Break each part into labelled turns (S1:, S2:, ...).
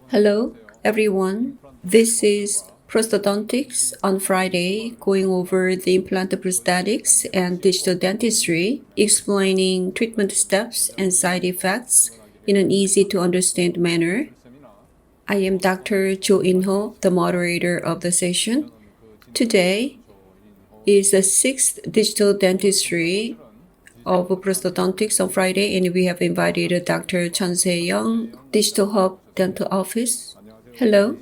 S1: Hello, everyone. This is Prosthodontics on Friday, going over the implant prosthetics and digital dentistry, explaining treatment steps and side effects in an easy-to-understand manner. I am Dr. Jo In-ho, the moderator of the session. Today is the 6th digital dentistry of Prosthodontics on Friday, and we have invited Dr. Chun Se-young, Digital Hub Dental Office. Hello.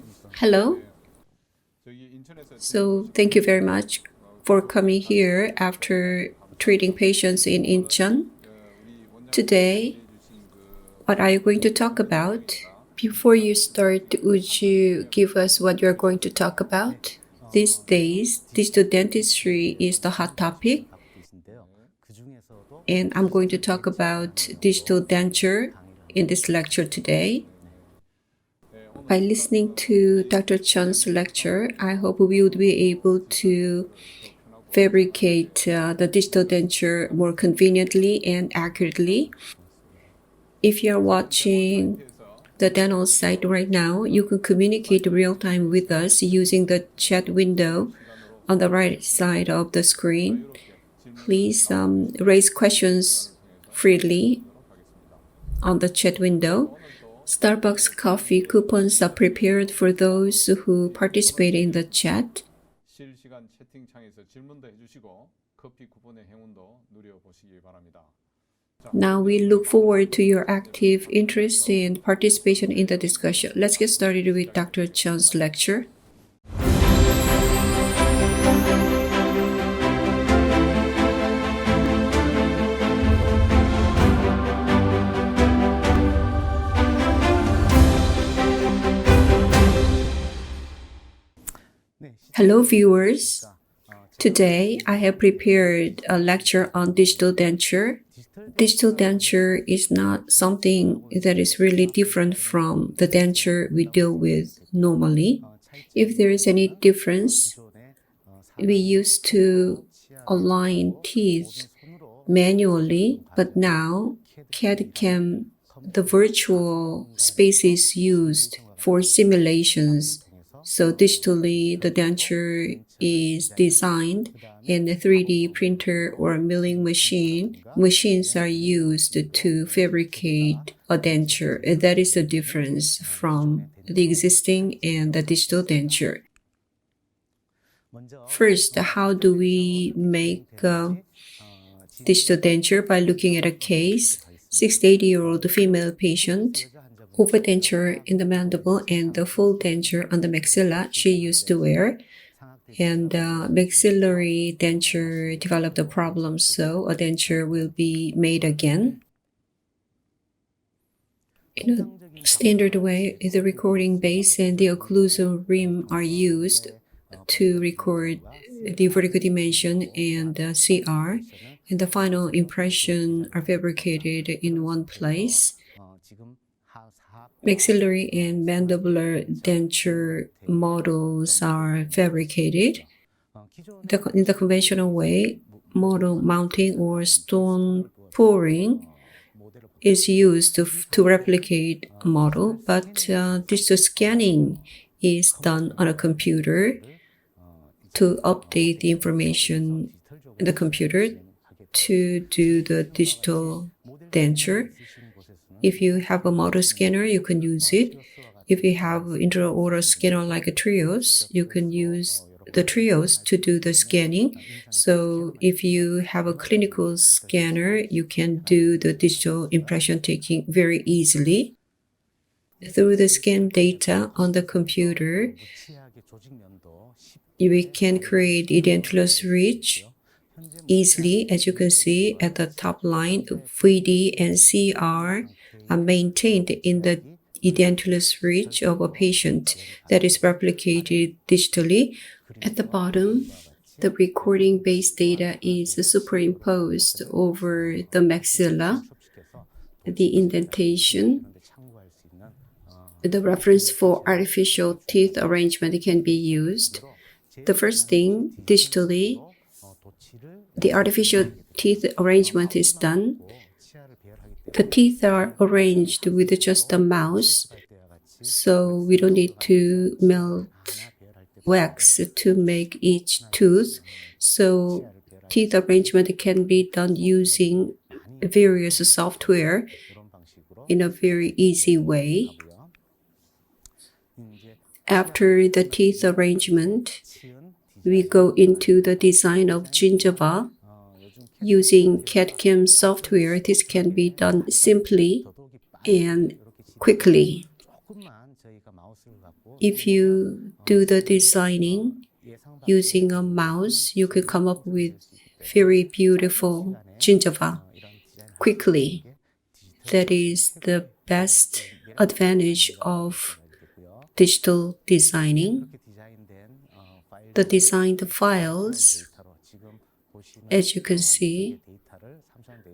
S1: So thank you very much for coming here after treating patients in Incheon. Today, what are you going to talk about? Before you start, would you give us what you're going to talk about? These days, digital dentistry is the hot topic. And I'm going to talk about digital denture in this lecture today. By listening to Dr. Chun's lecture, I hope we would be able to fabricate the digital denture more conveniently and accurately. If you are watching the dental site right now, you can communicate real-time with us using the chat window on the right side of the screen. Please raise questions freely on the chat window. Starbucks coffee coupons are prepared for those who participate in the chat. Now we look forward to your active interest and participation in the discussion. Let's get started with Dr. Chun's lecture. Hello viewers. Today I have prepared a lecture on digital denture. Digital denture is not something that is really different from the denture we deal with normally. If there is any difference, we used to align teeth manually, but now CAD/CAM, the virtual space is used for simulations. So digitally, the denture is designed and a 3D printer or milling machines are used to fabricate a denture. That is the difference from the existing and the digital denture. First, how do we make digital denture? By looking at a case, 60-80-year-old female patient, overdenture in the mandible and the full denture on the maxilla she used to wear. And maxillary denture developed a problem, so a denture will be made again. In a standard way, the recording base and the occlusal rim are used to record the vertical dimension and CR, and the final impression are fabricated in one place. Maxillary and mandibular denture models are fabricated. In the conventional way, model mounting or stone pouring is used to replicate a model, but digital scanning is done on a computer to update the information in the computer to do the digital denture. If you have a model scanner, you can use it. If you have intraoral scanner like a Trios, you can use the Trios to do the scanning. So if you have a clinical scanner, you can do the digital impression taking very easily. Through the scan data on the computer, we can create edentulous ridge easily. As you can see at the top line, VD and CR are maintained in the edentulous ridge of a patient that is replicated digitally. At the bottom, the recording base data is superimposed over the maxilla, the indentation. The reference for artificial teeth arrangement can be used. The first thing, digitally, the artificial teeth arrangement is done. The teeth are arranged with just a mouse. so we don't need to melt wax to make each tooth. So teeth arrangement can be done using various software in a very easy way. After the teeth arrangement, we go into the design of gingiva. Using CAD/CAM software, this can be done simply and quickly. If you do the designing using a mouse, you can come up with very beautiful gingiva quickly. That is the best advantage of digital designing. The designed files, as you can see,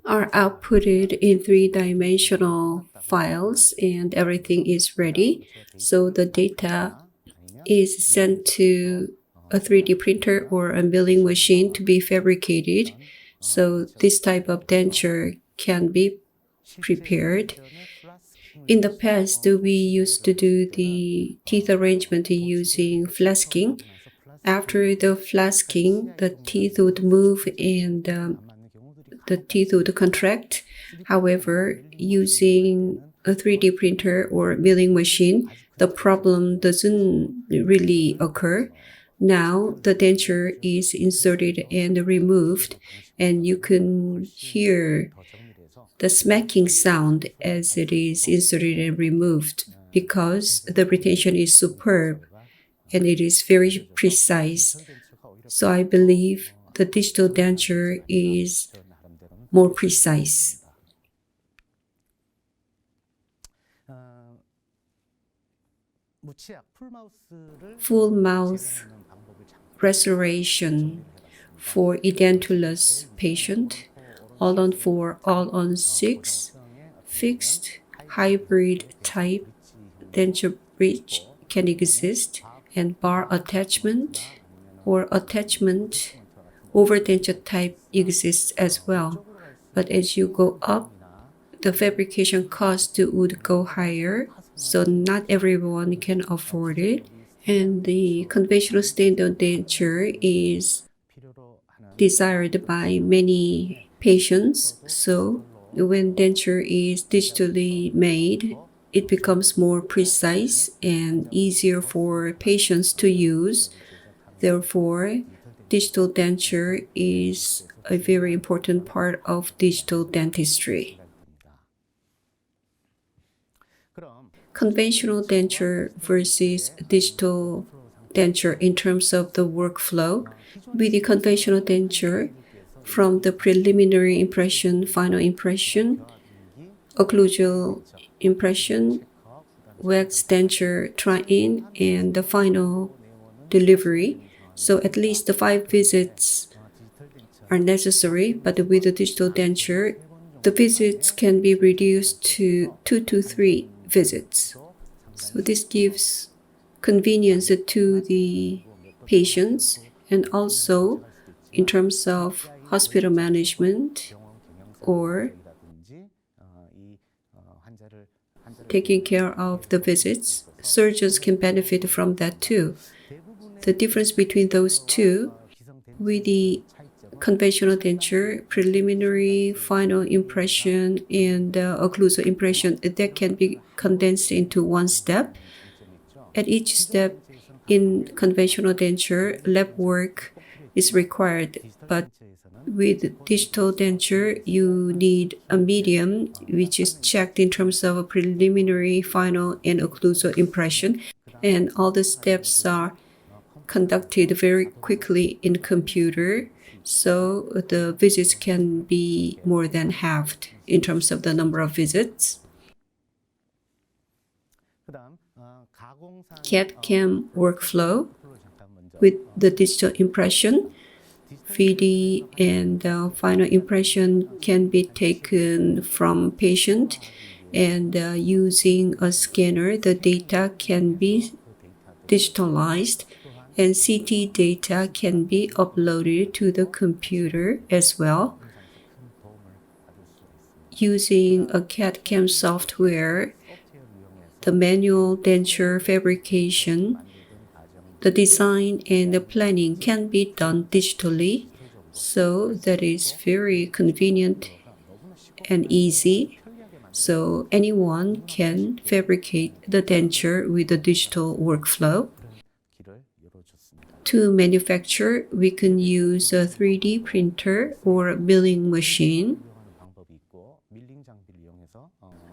S1: are outputted in three-dimensional files and everything is ready. So the data is sent to a 3D printer or a milling machine to be fabricated. So this type of denture can be prepared. In the past, we used to do the teeth arrangement using flasking. After the flasking, the teeth would move and the teeth would contract. However, using a 3D printer or milling machine, the problem doesn't really occur. Now the denture is inserted and removed, and you can hear the smacking sound as it is inserted and removed because the retention is superb and it is very precise. So I believe the digital denture is more precise. Full mouth restoration for edentulous patient, all-on-4, all-on-6, fixed, hybrid type denture bridge can exist, and bar attachment or attachment over denture type exists as well. But as you go up, the fabrication cost would go higher, so not everyone can afford it. And the conventional standard denture is desired by many patients. So when denture is digitally made, it becomes more precise and easier for patients to use. Therefore, digital denture is a very important part of digital dentistry. Conventional denture versus digital denture in terms of the workflow. With the conventional denture, from the preliminary impression, final impression, occlusal impression, wax denture try-in, and the final delivery. So at least the 5 visits are necessary, but with the digital denture, the visits can be reduced to 2 to 3 visits. So this gives convenience to the patients, and also in terms of hospital management or taking care of the visits, surgeons can benefit from that too. The difference between those two, with the conventional denture, preliminary, final impression, and occlusal impression, that can be condensed into one step. At each step in conventional denture, lab work is required, but with digital denture, you need a medium which is checked in terms of a preliminary, final, and occlusal impression, and all the steps are conducted very quickly in computer, so the visits can be more than halved in terms of the number of visits. CAD/CAM workflow with the digital impression, 3D and final impression can be taken from patient, and using a scanner, the data can be digitalized, and CT data can be uploaded to the computer as well. Using a CAD/CAM software, the manual denture fabrication, the design and the planning can be done digitally, so that is very convenient and easy. So anyone can fabricate the denture with a digital workflow. To manufacture, we can use a 3D printer or a milling machine.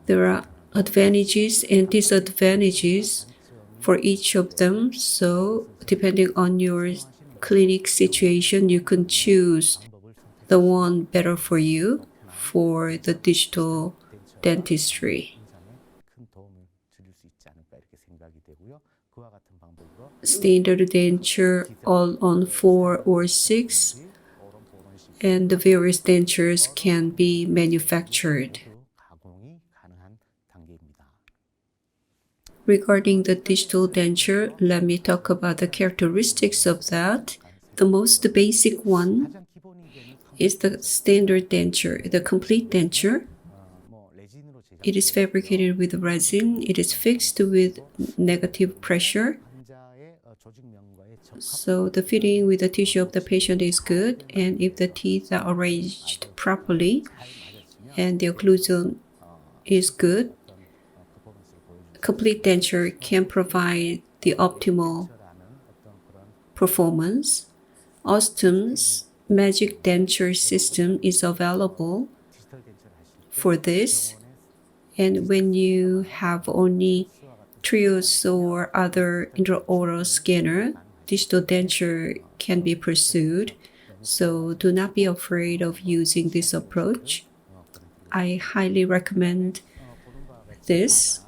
S1: There are advantages and disadvantages for each of them, so depending on your clinic situation, you can choose the one better for you for the digital dentistry. Standard denture all on 4 or 6, and the various dentures can be manufactured. Regarding the digital denture, let me talk about the characteristics of that. The most basic one is the standard denture, the complete denture. It is fabricated with resin. It is fixed with negative pressure. So the fitting with the tissue of the patient is good, and if the teeth are arranged properly and the occlusion is good, complete denture can provide the optimal performance. OSSTEM's magic denture system is available for this, and when you have only TRIOS or other intraoral scanner, digital denture can be pursued. So do not be afraid of using this approach. I highly recommend this.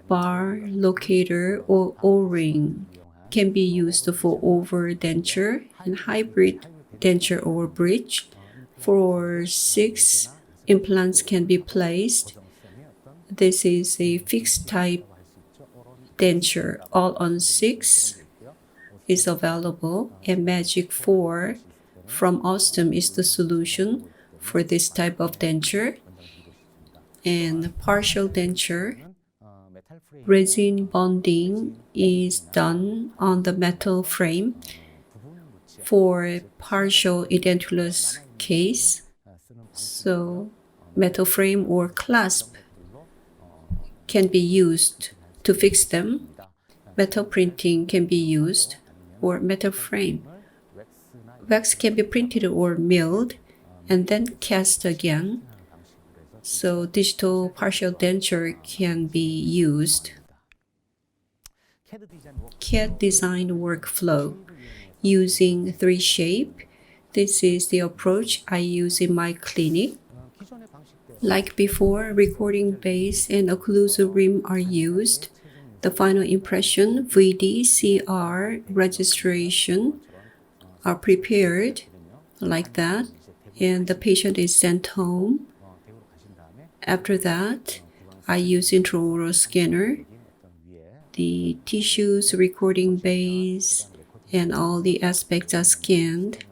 S1: Bar, locator, or O-ring can be used for over denture and hybrid denture or bridge. 4 or 6 implants can be placed. This is a fixed type denture. All on 6 is available, and Magic 4 from OSSTEM is the solution for this type of denture. And partial denture, resin bonding is done on the metal frame. For partial edentulous case, so metal frame or clasp can be used to fix them. Metal printing can be used, or metal frame. Wax can be printed or milled and then cast again. So digital partial denture can be used. CAD design workflow using 3Shape. This is the approach I use in my clinic. Like before, recording base and occlusal rim are used. The final impression, VD, CR, registration are prepared like that, and the patient is sent home. After that, I use intraoral scanner. The tissues, recording base, and all the aspects are scanned.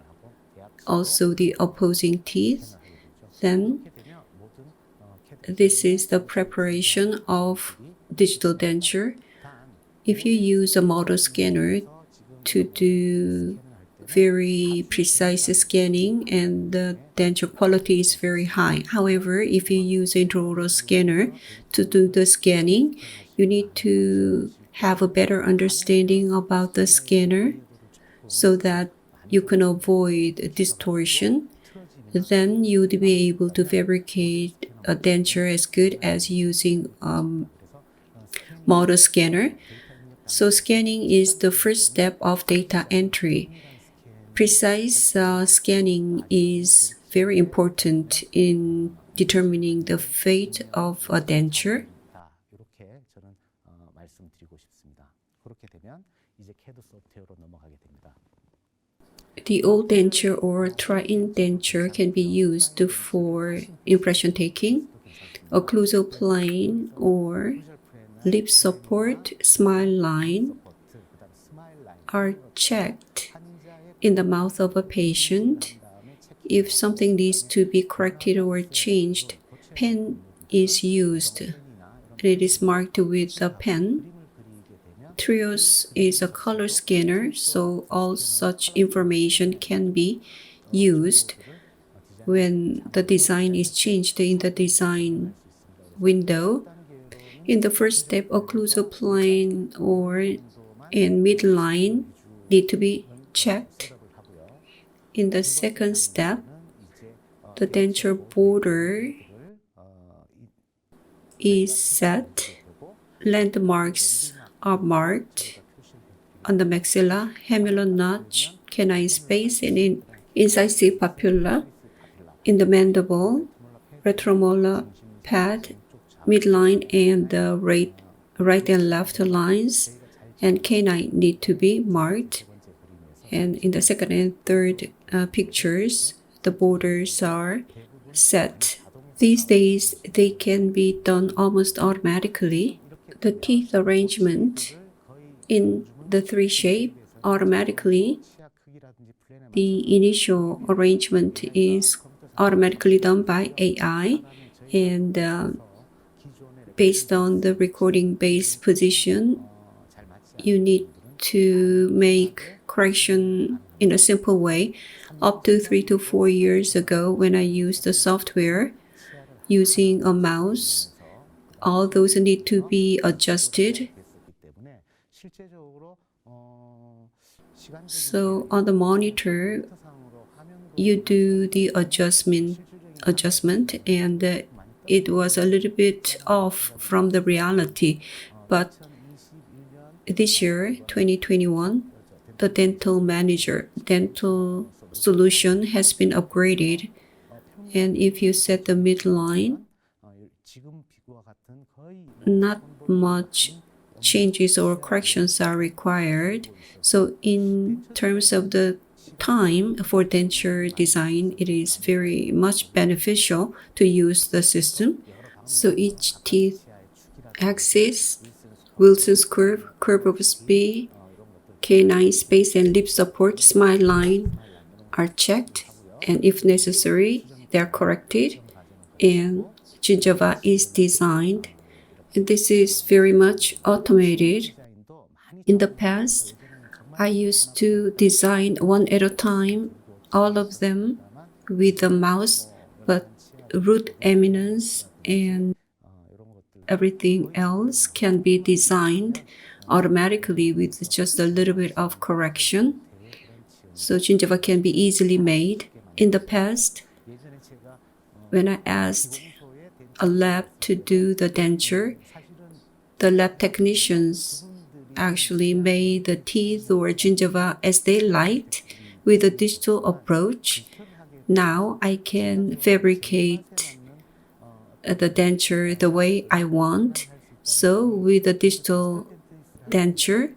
S1: Also the opposing teeth. Then this is the preparation of digital denture. If you use a model scanner to do very precise scanning, and the denture quality is very high. However, if you use an intraoral scanner to do the scanning, you need to have a better understanding about the scanner so that you can avoid distortion. Then you would be able to fabricate a denture as good as using model scanner. So scanning is the first step of data entry. Precise scanning is very important in determining the fate of a denture. The old denture or tri-in denture can be used for impression taking. Occlusal plane or lip support, smile line are checked in the mouth of a patient. If something needs to be corrected or changed, pen is used It is marked with a pen. Trios is a color scanner, so all such information can be used when the design is changed in the design window. In the first step, occlusal plane or and midline need to be checked. In the second step, the denture border is set. Landmarks are marked on the maxilla, hamular notch, canine space, and incisive papilla. In the mandible, retromolar pad, midline, and the right and left lines and canine need to be marked. And in the second and third pictures, the borders are set. These days, they can be done almost automatically. The teeth arrangement in the 3 shape automatically. The initial arrangement is automatically done by AI, and based on the recording base position, you need to make correction in a simple way. Up to 3 to 4 years ago, when I used the software using a mouse, all those need to be adjusted. So on the monitor, you do the adjustment, and it was a little bit off from the reality. But this year, 2021, the dental solution has been upgraded. And if you set the midline, not much changes or corrections are required. So in terms of the time for denture design, it is very much beneficial to use the system. So each teeth axis, Wilson's curve, curve of spee, canine space, and lip support, smile line are checked, and if necessary, they are corrected, and gingiva is designed. And this is very much automated. In the past, I used to design one at a time, all of them with a mouse, but root eminence and everything else can be designed automatically with just a little bit of correction. So gingiva can be easily made. In the past, when I asked a lab to do the denture, the lab technicians actually made the teeth or gingiva as they liked with a digital approach. Now I can fabricate the denture the way I want. So with the digital denture,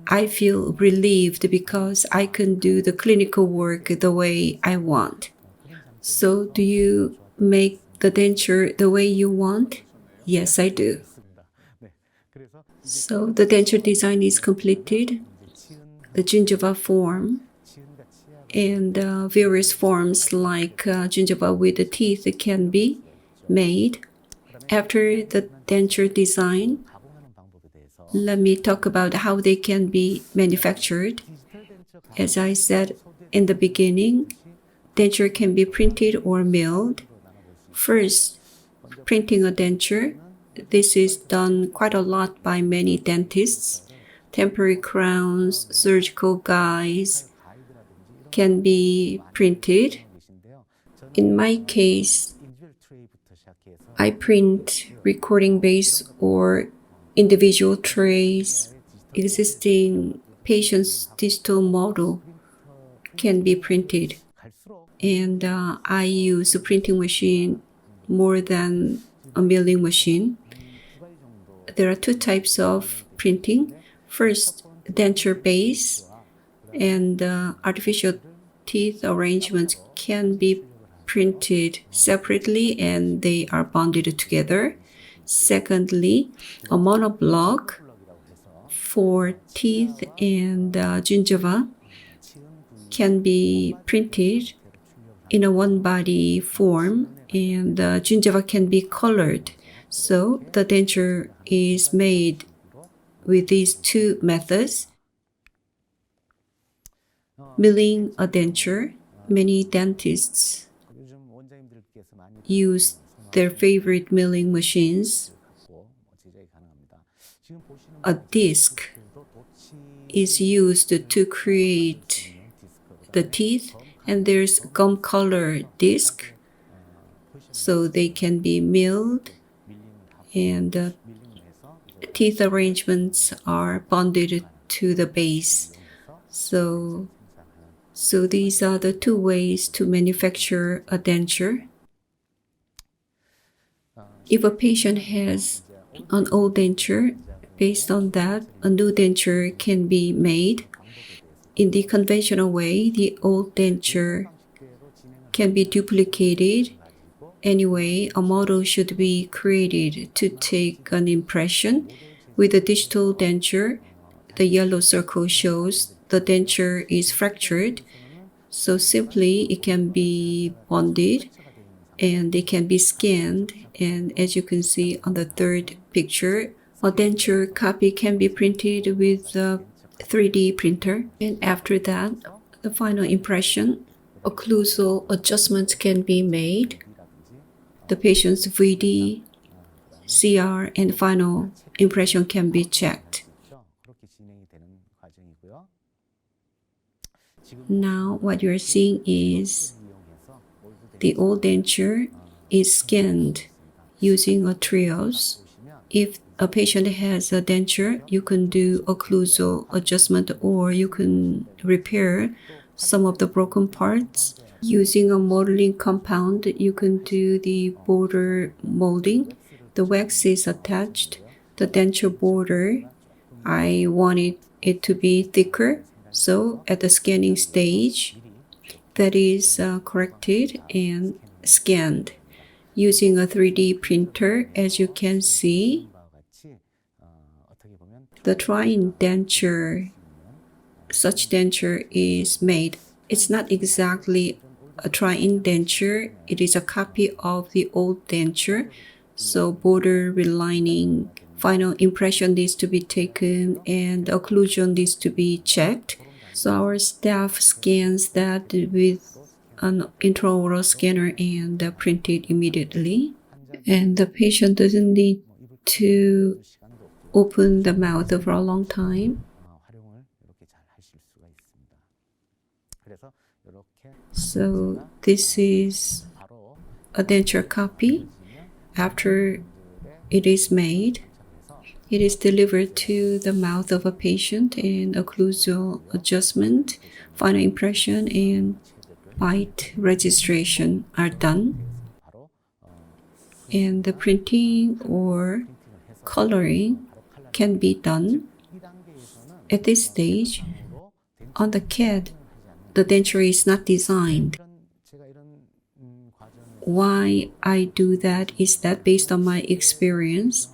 S1: I feel relieved because I can do the clinical work the way I want. So do you make the denture the way you want? Yes, I do. So the denture design is completed. The gingiva form and various forms like gingiva with the teeth can be made. After the denture design, let me talk about how they can be manufactured. As I said in the beginning, denture can be printed or milled. First, printing a denture. This is done quite a lot by many dentists. Temporary crowns, surgical guides can be printed. In my case, I print recording base or individual trays. Existing patient's digital model can be printed. And I use a printing machine more than a milling machine. There are 2 types of printing. First, denture base and artificial teeth arrangements can be printed separately and they are bonded together. Secondly, a monoblock for teeth and gingiva can be printed in a one-body form, and the gingiva can be colored. So the denture is made with these two methods. Milling a denture. Many dentists use their favorite milling machines. A disc is used to create the teeth, and there's gum color disc, so they can be milled, and teeth arrangements are bonded to the base. So these are the two ways to manufacture a denture. If a patient has an old denture, based on that, a new denture can be made. In the conventional way, the old denture can be duplicated. Anyway, a model should be created to take an impression. With a digital denture, the yellow circle shows the denture is fractured, so simply it can be bonded and it can be scanned, and as you can see on the third picture, a denture copy can be printed with a 3D printer, and after that, the final impression, occlusal adjustments can be made. The patient's VD, CR, and final impression can be checked. Now what you're seeing is the old denture is scanned using a trios. If a patient has a denture, you can do occlusal adjustment, or you can repair some of the broken parts. Using a modeling compound, you can do the border molding. The wax is attached. The denture border, I wanted it to be thicker, so at the scanning stage, that is corrected and scanned using a 3D printer. As you can see, the trying denture, such denture is made. It's not exactly a trying denture, it is a copy of the old denture. So border relining, final impression needs to be taken, and occlusion needs to be checked. So our staff scans that with an intraoral scanner and print it immediately. And the patient doesn't need to open the mouth for a long time. So this is a denture copy. After it is made, it is delivered to the mouth of a patient, and occlusal adjustment, final impression, and bite registration are done. And the printing or coloring can be done. At this stage, on the CAD, the denture is not designed. Why I do that is that based on my experience,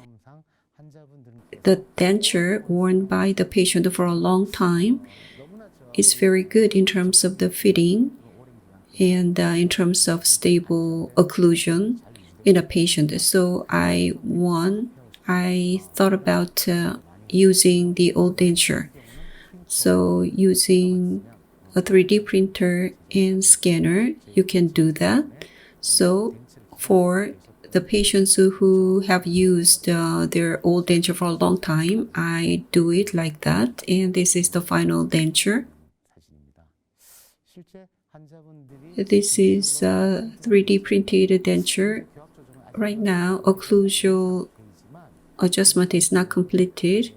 S1: the denture worn by the patient for a long time is very good in terms of the fitting and in terms of stable occlusion in a patient. So I thought about using the old denture. So using a 3D printer and scanner, you can do that. So for the patients who have used their old denture for a long time, I do it like that, and this is the final denture. This is a 3D printed denture. Right now, occlusal adjustment is not completed,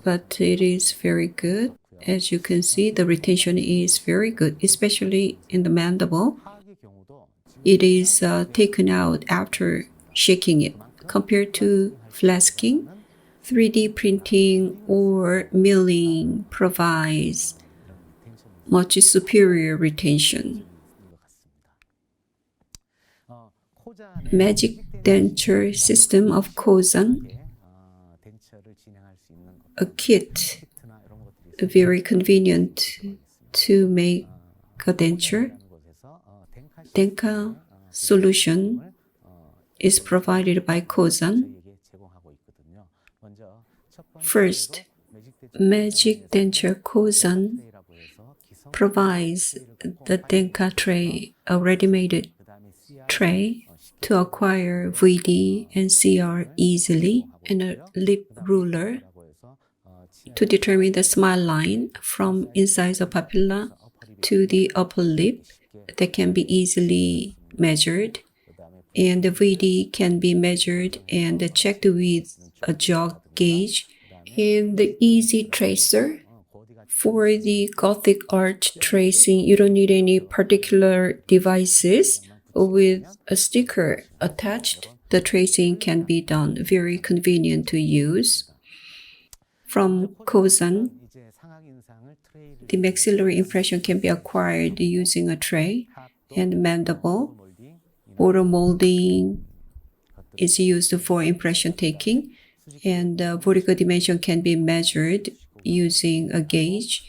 S1: but it is very good. As you can see, the retention is very good, especially in the mandible. It is taken out after shaking it. Compared to flasking, 3D printing or milling provides much superior retention. Magic denture system of Kozan, a kit, very convenient to make a denture. Denka solution is provided by Kozan. First, Magic Denture Kozan provides the Denka tray, a ready-made tray, to acquire VD and CR easily, and a lip ruler to determine the smile line from inside the papilla to the upper lip that can be easily measured, and the VD can be measured and checked with a jaw gauge, and the easy tracer. For the Gothic art tracing, you don't need any particular devices. With a sticker attached, the tracing can be done. Very convenient to use. From Kozan, the maxillary impression can be acquired using a tray and mandible. Auto molding is used for impression taking, and the vertical dimension can be measured using a gauge,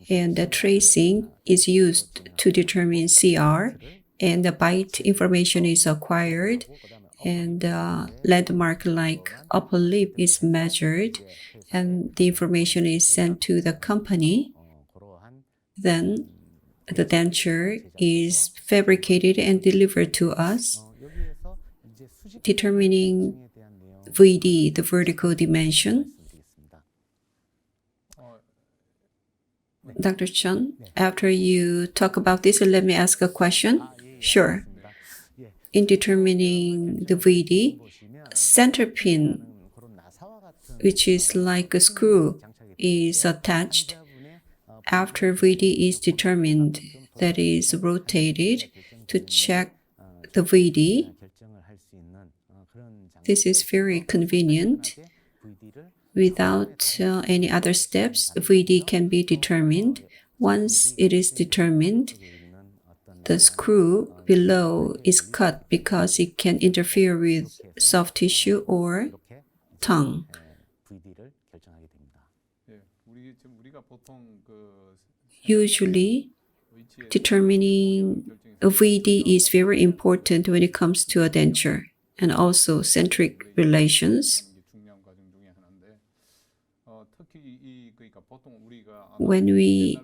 S1: and the tracing is used to determine CR, and the bite information is acquired, and landmark like upper lip is measured, and the information is sent to the company. Then the denture is fabricated and delivered to us, determining VD, the vertical dimension. Dr. Chun, after you talk about this, let me ask a question. Sure. In determining the VD, center pin, which is like a screw, is attached. After VD is determined, that is rotated to check the VD. This is very convenient. Without any other steps, VD can be determined. Once it is determined, the screw below is cut because it can interfere with soft tissue or tongue. Usually, determining a VD is very important when it comes to a denture and also centric relations. When we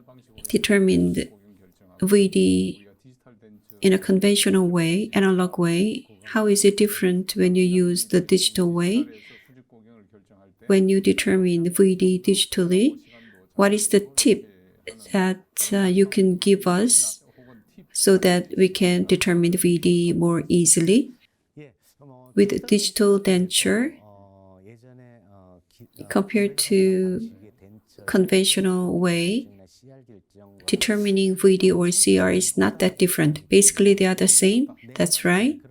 S1: determine the VD in a conventional way, analog way, how is it different when you use the digital way? When you determine the VD digitally, what is the tip that you can give us so that we can determine the VD more easily? With digital denture, compared to conventional way, determining VD or CR is not that different. Basically, they are the same. That's right.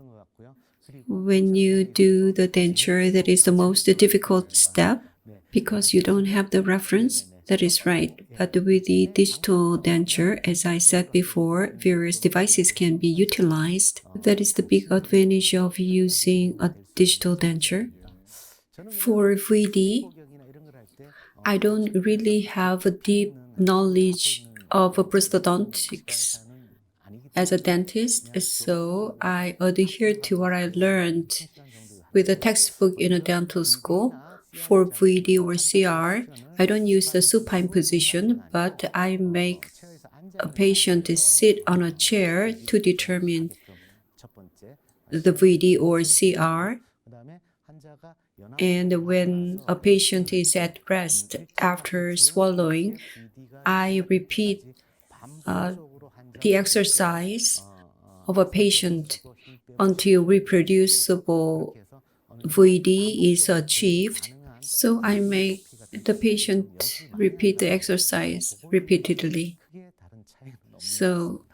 S1: When you do the denture, that is the most difficult step because you don't have the reference. That is right. But with the digital denture, as I said before, various devices can be utilized. That is the big advantage of using a digital denture. For VD, I don't really have a deep knowledge of prosthodontics as a dentist, so I adhere to what I learned with a textbook in a dental school. For VD or CR, I don't use the supine position, but I make a patient sit on a chair to determine the VD or CR. And when a patient is at rest after swallowing, I repeat the exercise of a patient until reproducible VD is achieved. So I make the patient repeat the exercise repeatedly. So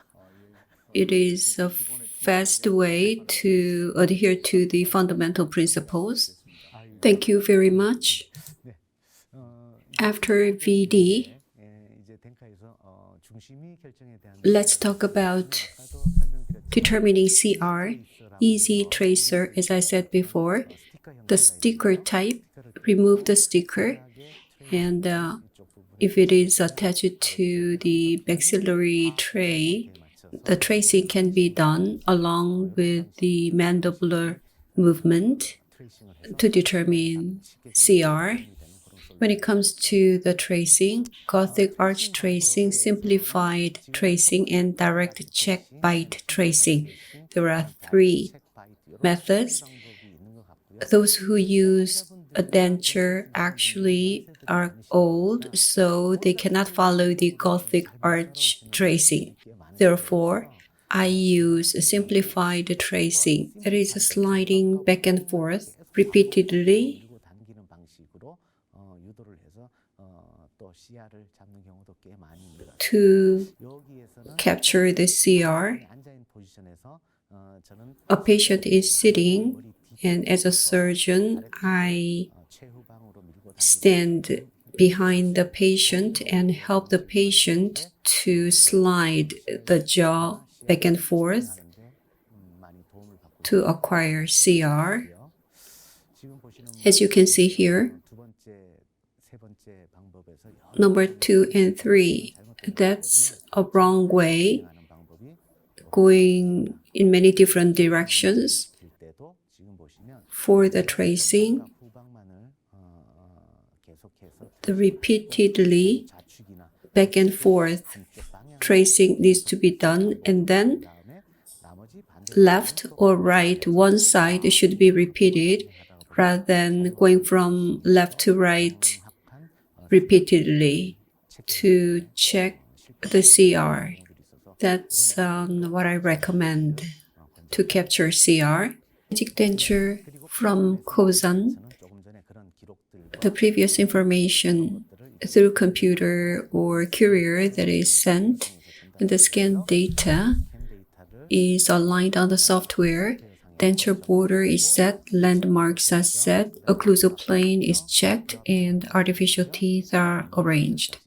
S1: it is a fast way to adhere to the fundamental principles. Thank you very much. After VD, let's talk about determining CR, easy tracer, as I said before. The sticker type, remove the sticker, and if it is attached to the maxillary tray, the tracing can be done along with the mandibular movement to determine CR. When it comes to the tracing, Gothic arch tracing, simplified tracing, and direct check bite tracing. There are 3 methods. Those who use a denture actually are old, so they cannot follow the Gothic arch tracing. Therefore, I use a simplified tracing. That is sliding back and forth repeatedly to capture the CR. A patient is sitting, and as a surgeon, I stand behind the patient and help the patient to slide the jaw back and forth to acquire CR. As you can see here, number 2 and 3, that's a wrong way, going in many different directions. For the tracing, the repeatedly back and forth tracing needs to be done, and then left or right, one side should be repeated rather than going from left to right repeatedly to check the CR. That's what I recommend to capture CR. Magic denture from Kozan. The previous information through computer or courier that is sent, and the scan data is aligned on the software. Denture border is set, landmarks are set, occlusal plane is checked, and artificial teeth are arranged.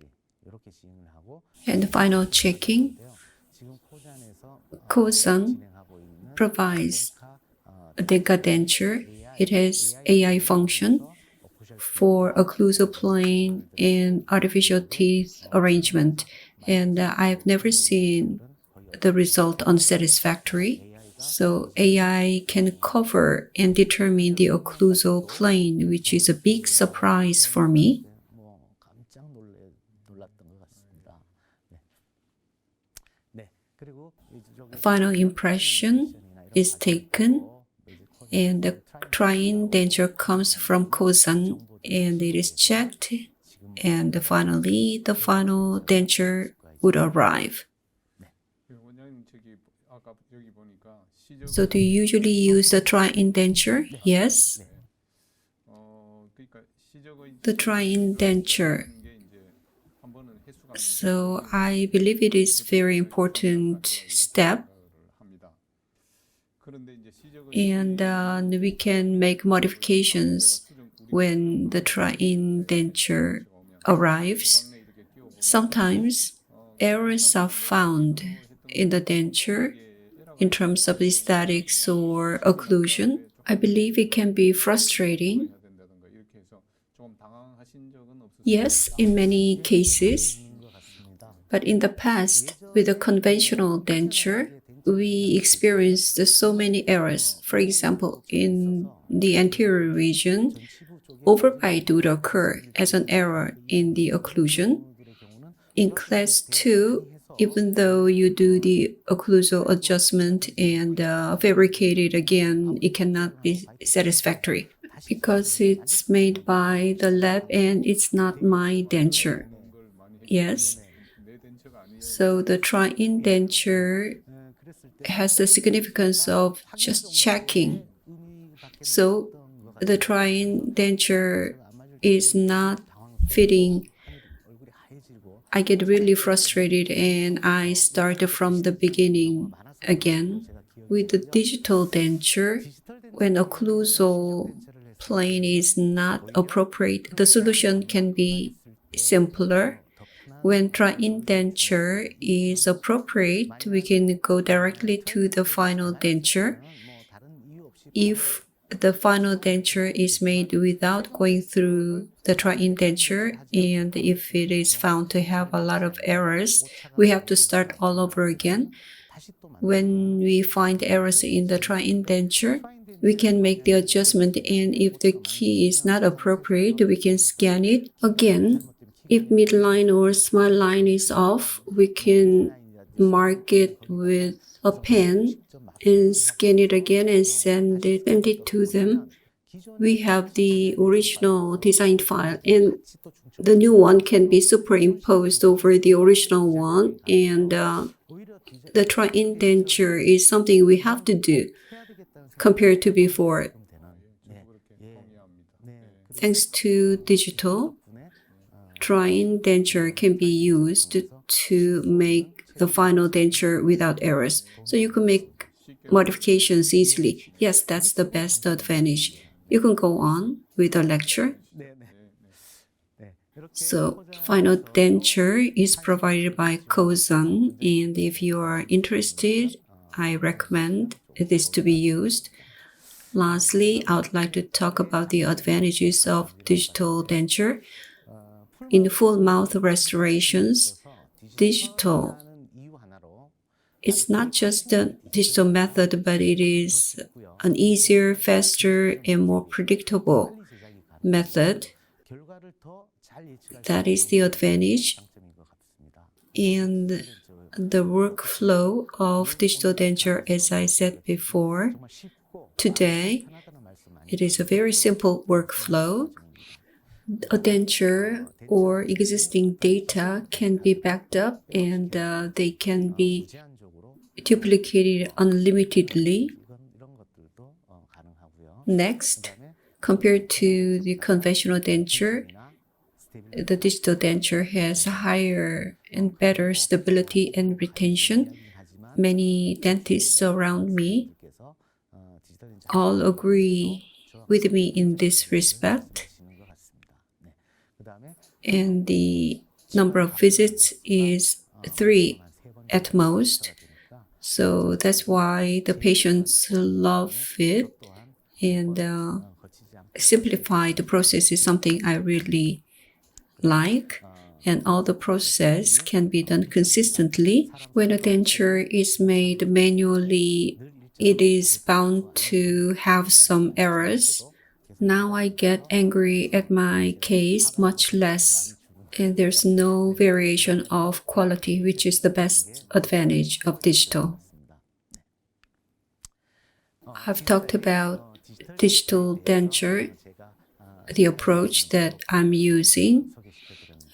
S1: And final checking. Kozan provides a Denka denture. It has AI function for occlusal plane and artificial teeth arrangement, and I've never seen the result unsatisfactory. So AI can cover and determine the occlusal plane, which is a big surprise for me. Final impression is taken, and the trying denture comes from Kozan, and it is checked, and finally the final denture would arrive. So do you usually use the try-in denture? Yes. The try-in denture. So I believe it is very important step. And we can make modifications when the try-in denture arrives. Sometimes errors are found in the denture in terms of aesthetics or occlusion. I believe it can be frustrating. Yes, in many cases. But in the past, with a conventional denture, we experienced so many errors. For example, in the anterior region, overbite would occur as an error in the occlusion. In class 2, even though you do the occlusal adjustment and fabricate it again, it cannot be satisfactory because it's made by the lab and it's not my denture. Yes. So the try-in denture has the significance of just checking. So the try-in denture is not fitting. I get really frustrated and I start from the beginning again. With the digital denture, when occlusal plane is not appropriate, the solution can be simpler. When try-in denture is appropriate, we can go directly to the final denture. If the final denture is made without going through the try-in denture, and if it is found to have a lot of errors, we have to start all over again. When we find errors in the try-in denture, we can make the adjustment, and if the key is not appropriate, we can scan it again. If midline or small line is off, we can mark it with a pen and scan it again and send it to them. We have the original design file, and the new one can be superimposed over the original one, and the tri-indenture is something we have to do compared to before. Thanks to digital, tri-indenture can be used to make the final denture without errors. So you can make modifications easily. Yes, that's the best advantage. You can go on with the lecture. So final denture is provided by Kozan, and if you are interested, I recommend this to be used. Lastly, I would like to talk about the advantages of digital denture. In full mouth restorations, digital, it's not just the digital method, but it is an easier, faster, and more predictable method. That is the advantage. And the workflow of digital denture, as I said before, today, it is a very simple workflow. A denture or existing data can be backed up, and they can be duplicated unlimitedly. Next, compared to the conventional denture, the digital denture has higher and better stability and retention. Many dentists around me all agree with me in this respect. And the number of visits is 3 at most. So that's why the patients love it, and simplify the process is something I really like, and all the process can be done consistently. When a denture is made manually, it is bound to have some errors. Now I get angry at my case much less, and there's no variation of quality, which is the best advantage of digital. I've talked about digital denture, the approach that I'm using.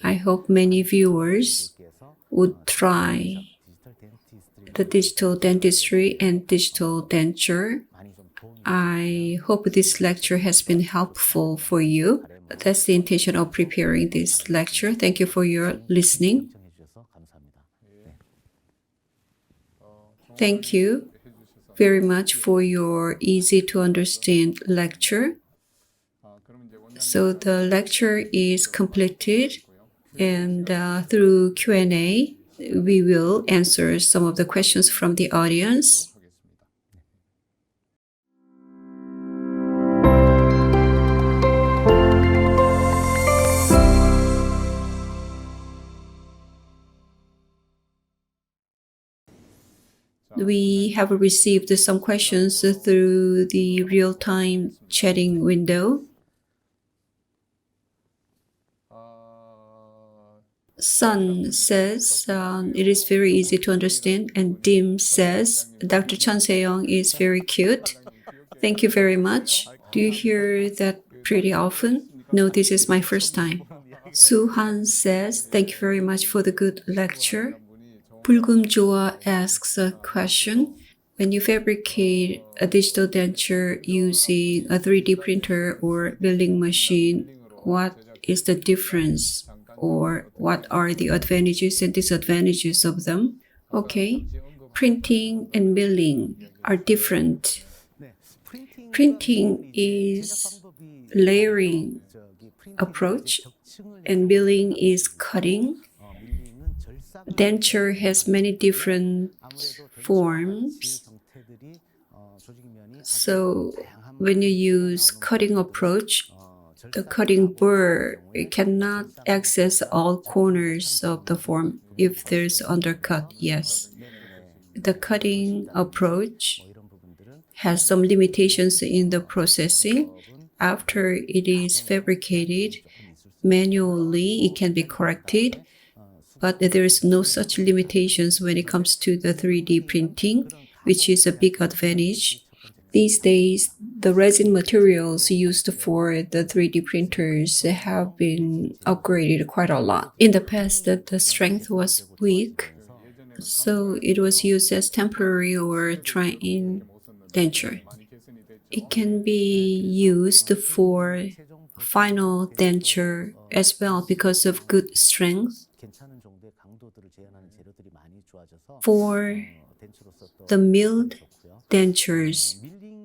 S1: I hope many viewers would try the digital dentistry and digital denture. I hope this lecture has been helpful for you. That's the intention of preparing this lecture. Thank you for your listening. Thank you very much for your easy to understand lecture. So the lecture is completed, and through Q&A, we will answer some of the questions from the audience. We have received some questions through the real-time chatting window. Sun says, it is very easy to understand, and Dim says, Dr. Chun Se-young is very cute. Thank you very much. Do you hear that pretty often? No, this is my first time. Su-han says, thank you very much for the good lecture. 불금조아 asks a question. When you fabricate a digital denture using a 3D printer or milling machine, what is the difference, or what are the advantages and disadvantages of them? Okay, printing and milling are different. Printing is layering approach, and milling is cutting. Denture has many different forms. So when you use cutting approach, the cutting burr cannot access all corners of the form if there's undercut, yes. The cutting approach has some limitations in the processing. After it is fabricated, manually it can be corrected, but there is no such limitations when it comes to the 3D printing, which is a big advantage. These days, the resin materials used for the 3D printers have been upgraded quite a lot. In the past, the strength was weak, so it was used as temporary or try-in denture. It can be used for final denture as well because of good strength. For the milled dentures,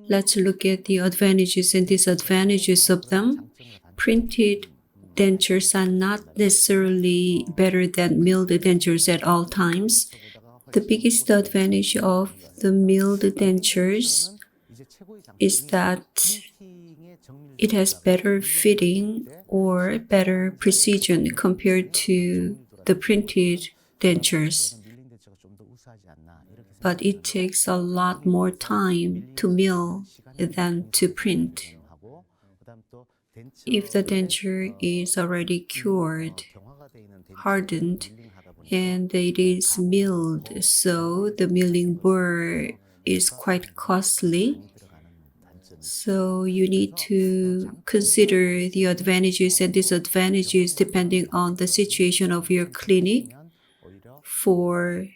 S1: let's look at the advantages and disadvantages of them. Printed dentures are not necessarily better than milled dentures at all times. The biggest advantage of the milled dentures is that it has better fitting or better precision compared to the printed dentures. But it takes a lot more time to mill than to print. If the denture is already cured, hardened, and it is milled, so the milling burr is quite costly. So you need to consider the advantages and disadvantages depending on the situation of your clinic. For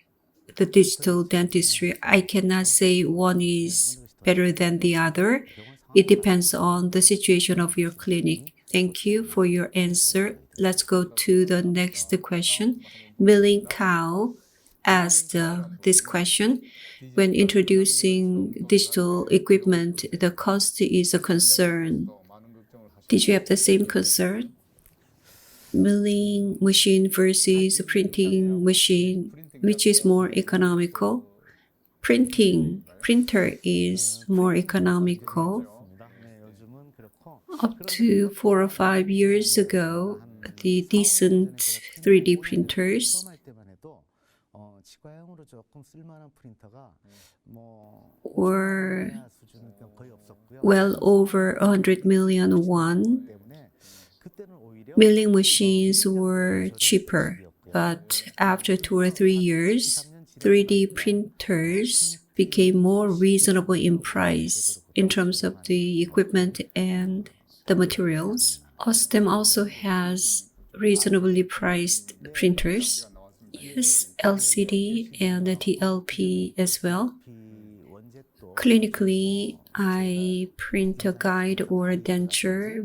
S1: the digital dentistry, I cannot say one is better than the other. It depends on the situation of your clinic. Thank you for your answer. Let's go to the next question. Milling Cow asked this question. When introducing digital equipment, the cost is a concern. Did you have the same concern? Milling machine versus printing machine, which is more economical? Printer is more economical. Up to 4 or 5 years ago, the decent 3D printers were well over 100 million won. Milling machines were cheaper, but after 2 or 3 years, 3D printers became more reasonable in price in terms of the equipment and the materials. OSSTEM also has reasonably priced printers. Yes, LCD and TLP as well. Clinically, I print a guide or a denture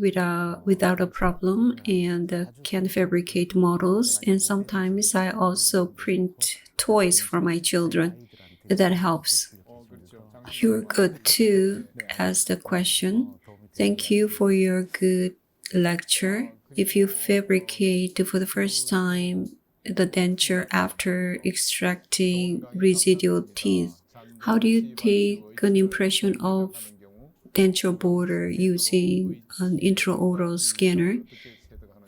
S1: without a problem and can fabricate models. And sometimes I also print toys for my children. That helps. You're good too, asked the question. Thank you for your good lecture. If you fabricate for the first time the denture after extracting residual teeth, how do you take an impression of denture border using an intraoral scanner?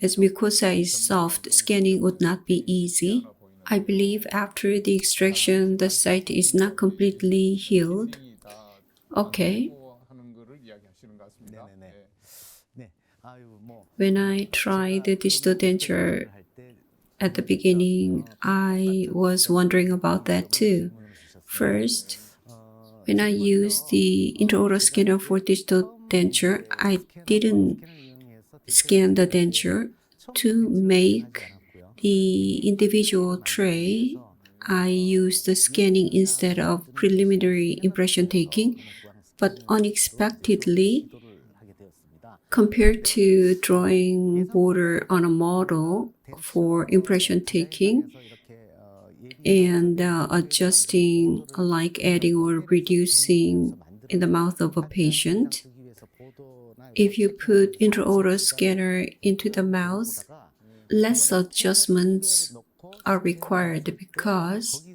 S1: As mucosa is soft, scanning would not be easy. I believe after the extraction, the site is not completely healed. Okay. When I tried the digital denture at the beginning, I was wondering about that too. First, when I used the intraoral scanner for digital denture, I didn't scan the denture. To make the individual tray, I used the scanning instead of preliminary impression taking, but unexpectedly, compared to drawing border on a model for impression taking and adjusting, like adding or reducing in the mouth of a patient, if you put intraoral scanner into the mouth, less adjustments are required because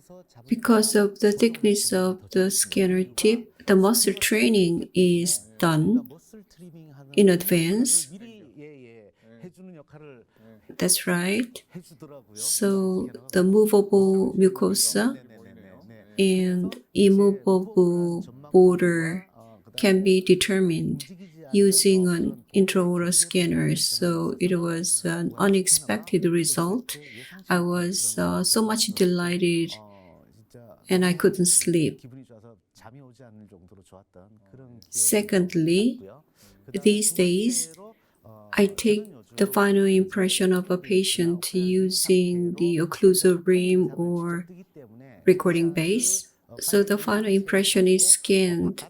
S1: of the thickness of the scanner tip, the muscle training is done in advance. That's right. So the movable mucosa and immovable border can be determined using an intraoral scanner. So it was an unexpected result. I was so much delighted and I couldn't sleep. Secondly, these days, I take the final impression of a patient using the occlusal rim or recording base. So the final impression is scanned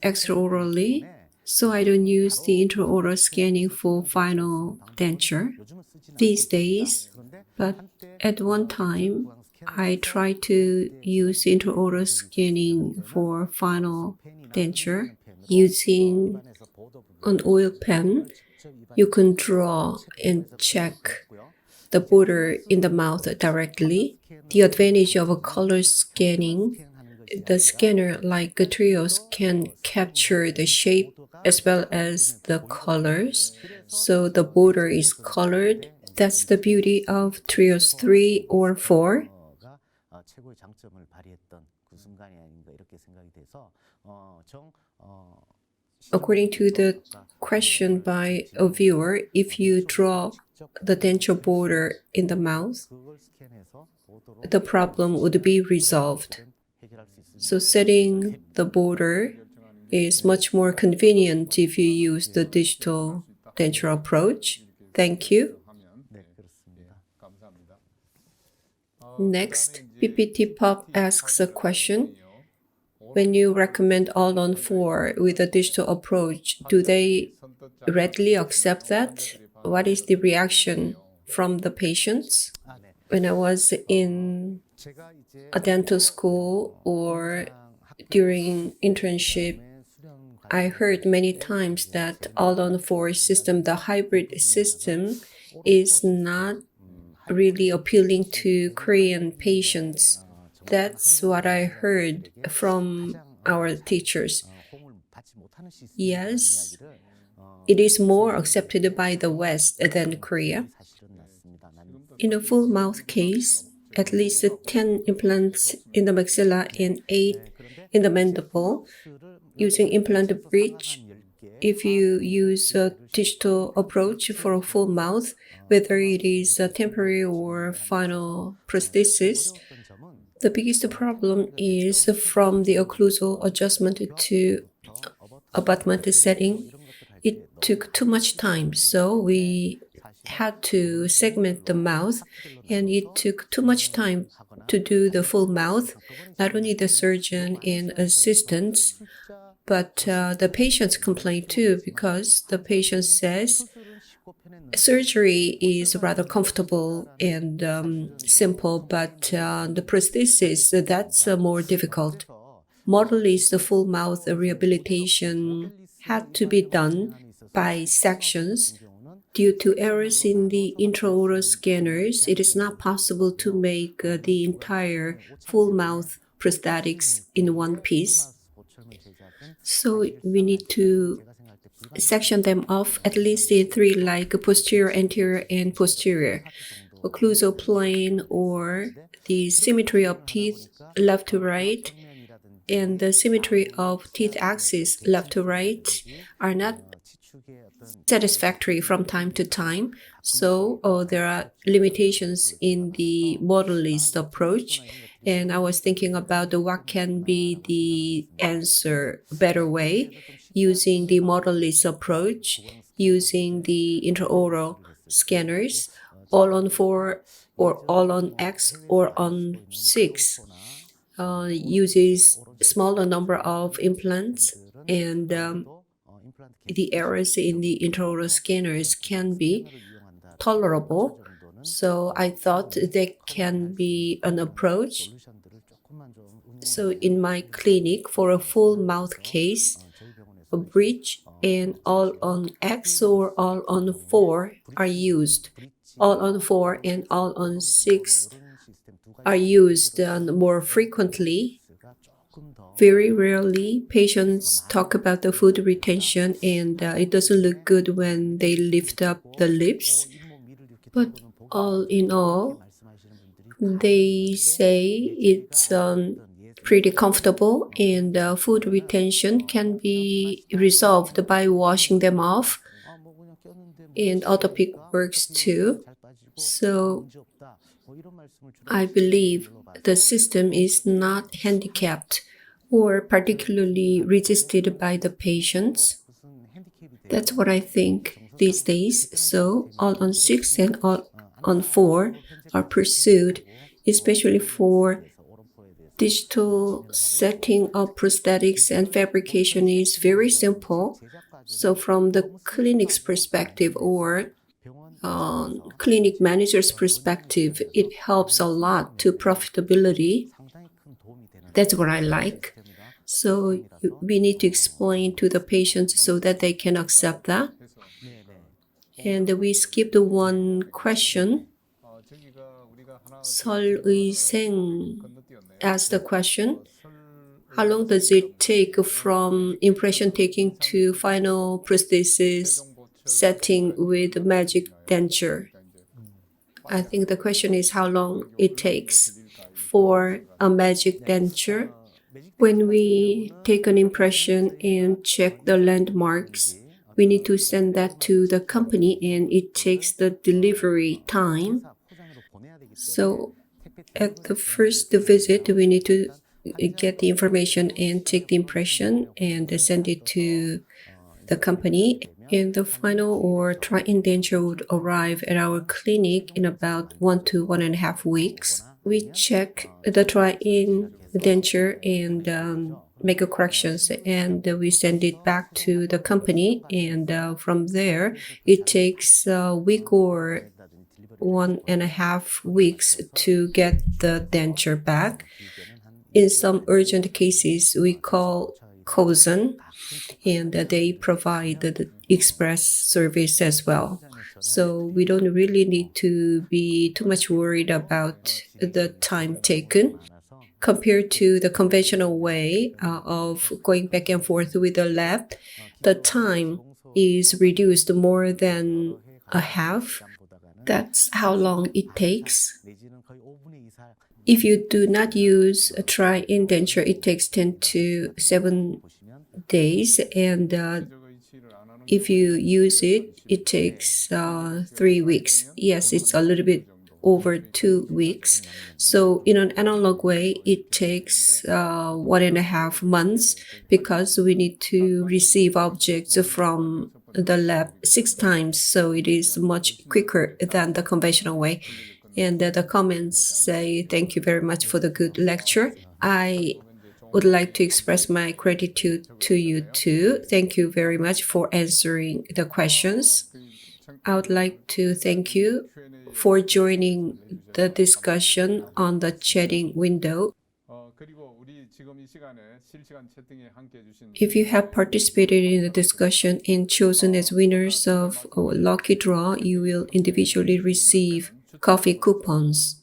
S1: extraorally. So I don't use the intraoral scanning for final denture these days. But at one time, I tried to use intraoral scanning for final denture using an oil pen. You can draw and check the border in the mouth directly. The advantage of a color scanning, the scanner like Trios can capture the shape as well as the colors, so the border is colored. That's the beauty of Trios 3 or 4. According to the question by a viewer, if you draw the denture border in the mouth, the problem would be resolved. So setting the border is much more convenient if you use the digital denture approach. Thank you. Next, PPT Pop asks a question. When you recommend all-on-4 with a digital approach, do they readily accept that? What is the reaction from the patients? When I was in a dental school or during internship, I heard many times that all-on-4 system, the hybrid system, is not really appealing to Korean patients. That's what I heard from our teachers. Yes, it is more accepted by the West than Korea. In a full mouth case, at least 10 implants in the maxilla and 8 in the mandible. Using implant bridge, if you use a digital approach for a full mouth, whether it is a temporary or final prosthesis, the biggest problem is from the occlusal adjustment to abutment setting. It took too much time, so we had to segment the mouth, and it took too much time to do the full mouth. Not only the surgeon and assistants, but the patients complain too, because the patient says surgery is rather comfortable and simple, but the prosthesis, that's more difficult. Moderately, the full mouth rehabilitation had to be done by sections. Due to errors in the intraoral scanners, it is not possible to make the entire full mouth prosthetics in one piece. So we need to section them off at least in 3, like posterior, anterior, and posterior. Occlusal plane or the symmetry of teeth left to right and the symmetry of teeth axis left to right are not satisfactory from time to time. So there are limitations in the modellist approach. And I was thinking about what can be the answer, better way, using the modellist approach, using the intraoral scanners, all on 4 or all on X or on 6, uses smaller number of implants, and the errors in the intraoral scanners can be tolerable. So I thought there can be an approach. So in my clinic, for a full mouth case, a bridge and all on X or all on 4 are used. All on 4 and all on 6 are used more frequently. Very rarely, patients talk about the food retention, and it doesn't look good when they lift up the lips. But all in all, they say it's pretty comfortable, and food retention can be resolved by washing them off, and autopic works too. So I believe the system is not handicapped or particularly resisted by the patients. That's what I think these days. So all on 6 and all on 4 are pursued, especially for digital setting of prosthetics and fabrication is very simple. So from the clinic's perspective or clinic manager's perspective, it helps a lot to profitability. That's what I like. So we need to explain to the patients so that they can accept that. And we skipped one question. 설의생 asked the question, how long does it take from impression taking to final prosthesis setting with magic denture? I think the question is how long it takes for a magic denture. When we take an impression and check the landmarks, we need to send that to the company and it takes the delivery time. So at the first visit, we need to get the information and take the impression and send it to the company. And the final or try-in denture would arrive at our clinic in about 1 to 1.5 weeks. We check the try-in denture and make corrections, and we send it back to the company. And from there, it takes a week or 1.5 weeks to get the denture back. In some urgent cases, we call Kozen, and they provide the express service as well. So we don't really need to be too much worried about the time taken. Compared to the conventional way of going back and forth with the lab, the time is reduced more than a half. That's how long it takes. If you do not use a try-in denture, it takes 10 to 7 days, and if you use it, it takes 3 weeks. Yes, it's a little bit over 2 weeks. So in an analog way, it takes 1.5 months because we need to receive objects from the lab 6 times. So it is much quicker than the conventional way. And the comments say, thank you very much for the good lecture. I would like to express my gratitude to you too. Thank you very much for answering the questions. I would like to thank you for joining the discussion on the chatting window. If you have participated in the discussion and chosen as winners of a lucky draw, you will individually receive coffee coupons.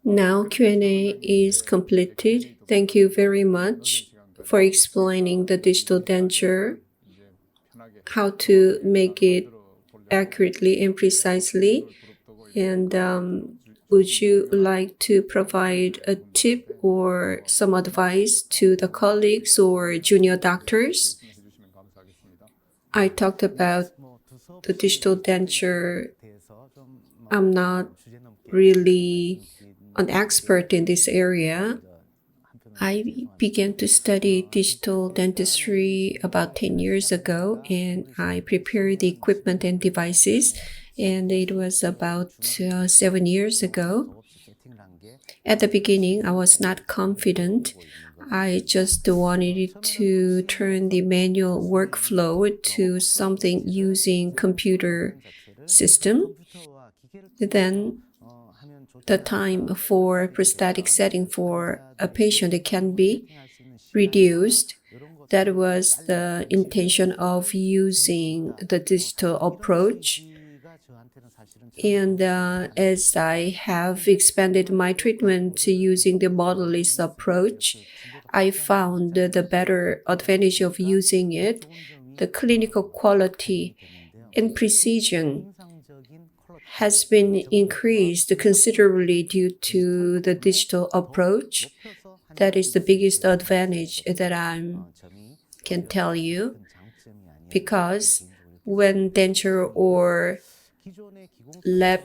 S1: Now Q&A is completed. Thank you very much for explaining the digital denture, how to make it accurately and precisely. And would you like to provide a tip or some advice to the colleagues or junior doctors? I talked about the digital denture. I'm not really an expert in this area. I began to study digital dentistry about 10 years ago, and I prepared the equipment and devices, and it was about 7 years ago. At the beginning, I was not confident. I just wanted to turn the manual workflow to something using computer system. Then the time for prosthetic setting for a patient can be reduced. That was the intention of using the digital approach. And as I have expanded my treatment to using the model-less approach, I found the better advantage of using it, the clinical quality and precision. has been increased considerably due to the digital approach. That is the biggest advantage that I can tell you, because when denture or lab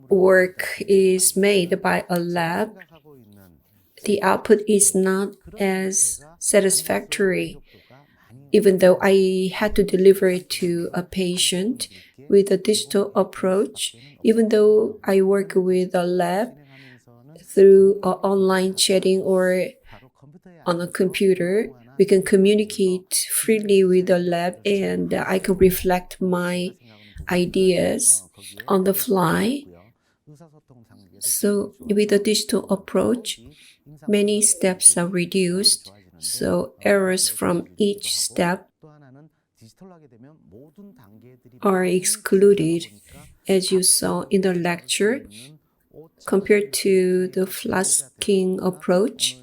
S1: work is made by a lab, the output is not as satisfactory. Even though I had to deliver it to a patient with a digital approach, even though I work with a lab through online chatting or on a computer, we can communicate freely with the lab, and I can reflect my ideas on the fly. So with a digital approach, many steps are reduced, so errors from each step are excluded, as you saw in the lecture. Compared to the flasking approach,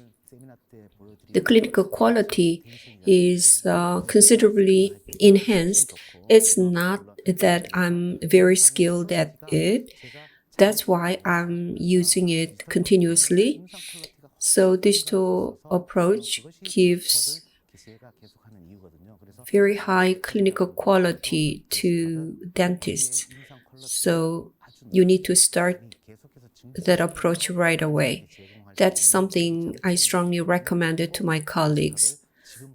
S1: the clinical quality is considerably enhanced. It's not that I'm very skilled at it. That's why I'm using it continuously. So digital approach gives very high clinical quality to dentists. So you need to start that approach right away. That's something I strongly recommend it to my colleagues.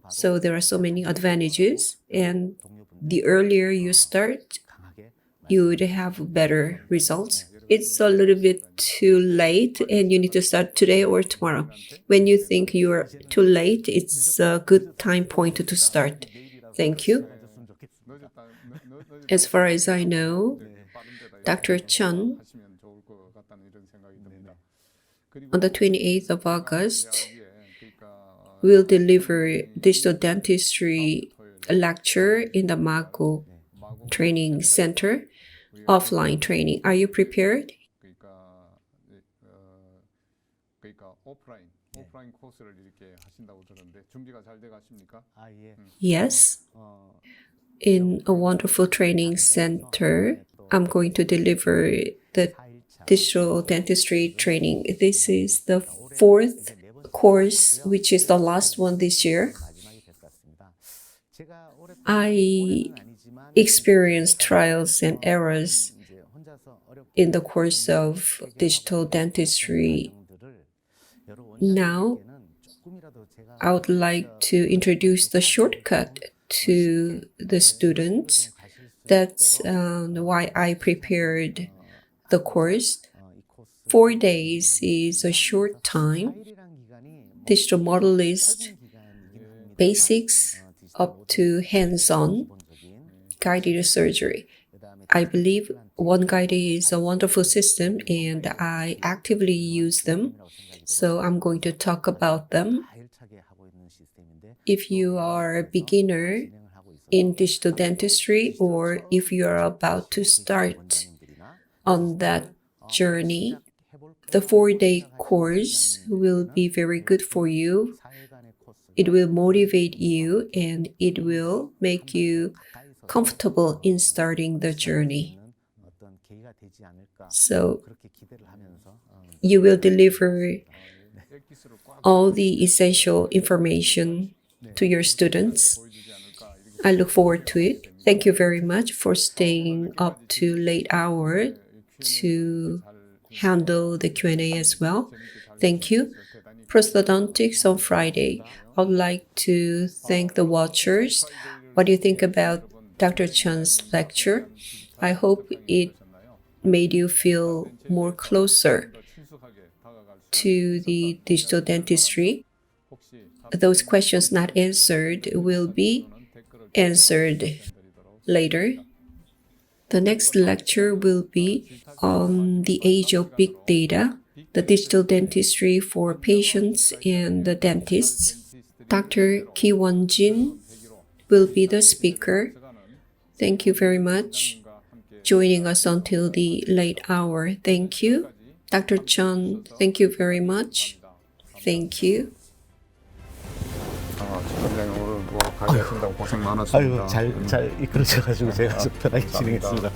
S1: So there are so many advantages, and the earlier you start, you would have better results. It's a little bit too late and you need to start today or tomorrow. When you think you're too late, it's a good time point to start. Thank you. As far as I know, Dr. Chun, on the 28th of August, will deliver digital dentistry lecture in the Mako Training Center, offline training. Are you prepared? Yes. In a wonderful training center, I'm going to deliver the digital dentistry training. This is the 4th course, which is the last one this year. I experienced trials and errors in the course of digital dentistry. Now, I would like to introduce the shortcut to the students. That's why I prepared the course. 4 days is a short time. Digital modelist basics up to hands-on guided surgery. I believe One Guide is a wonderful system and I actively use them. So I'm going to talk about them. If you are a beginner in digital dentistry, or if you are about to start on that journey, the 4-day course will be very good for you. It will motivate you and it will make you comfortable in starting the journey. So you will deliver all the essential information to your students. I look forward to it. Thank you very much for staying up to late hour to handle the Q&A as well. Thank you. Prosthodontics on Friday. I would like to thank the watchers. What do you think about Dr. Chun's lecture? I hope it made you feel more closer to the digital dentistry. Those questions not answered will be answered later. The next lecture will be on the age of big data, the digital dentistry for patients and the dentists. Dr. Ki Won-jin will be the speaker. Thank you very much joining us until the late hour. Thank you. Dr. Chun, thank you very much. Thank you.
S2: 원장님 오늘 뭐 가게하신다고 고생 많았습니다.
S3: 잘 이끌어져가지고 제가 좀 편하게 진행했습니다.